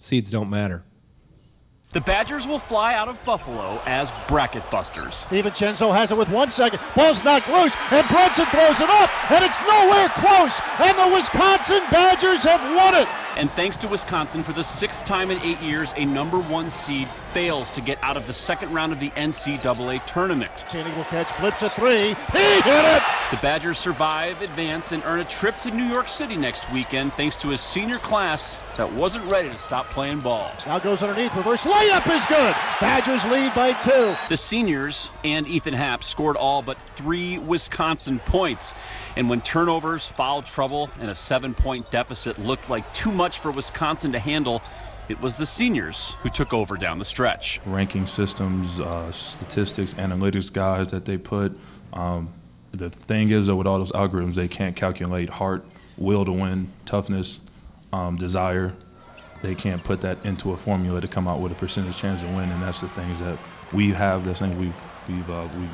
Seeds don't matter. The Badgers will fly out of Buffalo as bracket busters. DiVincenzo has it with 1 second. Ball's knocked loose, and Brunson throws it up, and it's nowhere close. And the Wisconsin Badgers have won it. And thanks to Wisconsin, for the 6th time in 8 years, a #1 seed fails to get out of the second round of the NCAA tournament. Koenig will catch, flips a 3. He hit it! The Badgers survive, advance, and earn a trip to New York City next weekend thanks to a senior class that wasn't ready to stop playing ball. Now goes underneath, reverse layup is good. Badgers lead by 2. The seniors and Ethan Happ scored all but 3 Wisconsin points. And when turnovers, foul trouble, and a 7-point deficit looked like too much for Wisconsin to handle, it was the seniors who took over down the stretch. Ranking systems, statistics, analytics guys that they put. The thing is that with all those algorithms, they can't calculate heart, will to win, toughness, desire. They can't put that into a formula to come out with a percentage chance to win, and that's the things that we have. That's things we've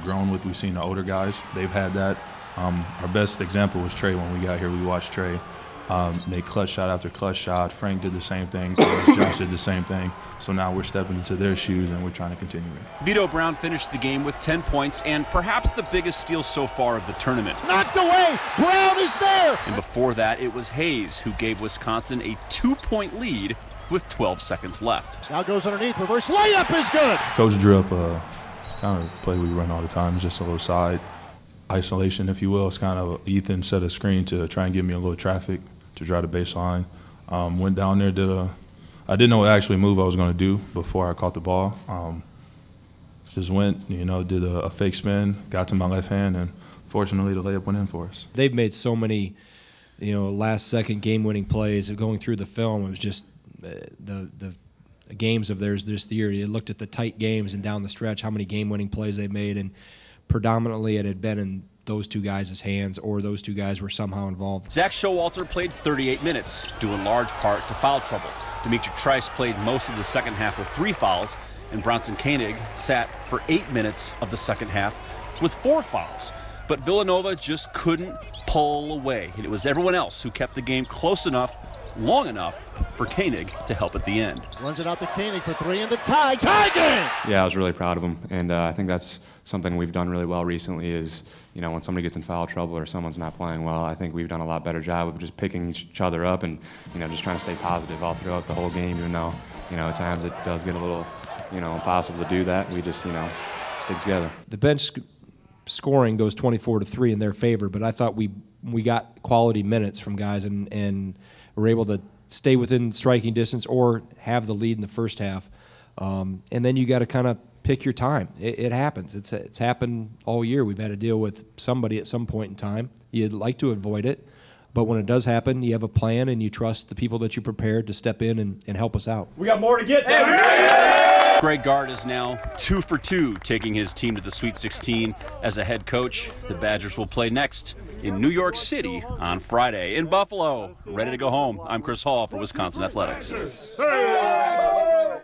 grown with. We've seen the older guys; they've had that. Our best example was Trey. When we got here, we watched Trey. They clutch shot after clutch shot. Frank did the same thing. Josh did the same thing. So now we're stepping into their shoes, and we're trying to continue it. Vito Brown finished the game with 10 points and perhaps the biggest steal so far of the tournament. Knocked away. Brown is there. And before that, it was Hayes who gave Wisconsin a 2-point lead with 12 seconds left. Now goes underneath. Reverse layup is good. Coach drew up it's kind of a play we run all the time, just a little side isolation, if you will. It's kind of Ethan set a screen to try and give me a little traffic to drive the baseline. Went down there, I didn't know what actually move I was going to do before I caught the ball. Just went, did a fake spin, got to my left hand, and fortunately the layup went in for us. They've made so many, last-second game-winning plays. Going through the film, it was just the games of theirs this year. You looked at the tight games and down the stretch, how many game-winning plays they made, and predominantly it had been in those two guys' hands, or those two guys were somehow involved. Zach Showalter played 38 minutes, due in large part to foul trouble. Dimitri Trice played most of the second half with 3 fouls, and Bronson Koenig sat for 8 minutes of the second half with 4 fouls. But Villanova just couldn't pull away, and it was everyone else who kept the game close enough, long enough for Koenig to help at the end. Runs it out to Koenig for 3 in the tie game! Yeah, I was really proud of him, and I think that's something we've done really well recently is, when somebody gets in foul trouble or someone's not playing well, I think we've done a lot better job of just picking each other up and, just trying to stay positive all throughout the whole game, even though, at times it does get a little, impossible to do that. We just, stick together. The bench scoring goes 24-3 in their favor, but I thought we got quality minutes from guys and were able to stay within striking distance or have the lead in the first half. And then you got to kind of pick your time. It happens. It's happened all year. We've had to deal with somebody at some point in time. You'd like to avoid it, but when it does happen, you have a plan and you trust the people that you prepared to step in and help us out. We got more to get there. Greg Gard is now 2 for 2, taking his team to the Sweet 16 as a head coach. The Badgers will play next in New York City on Friday. In Buffalo, ready to go home. I'm Chris Hall for Wisconsin Athletics.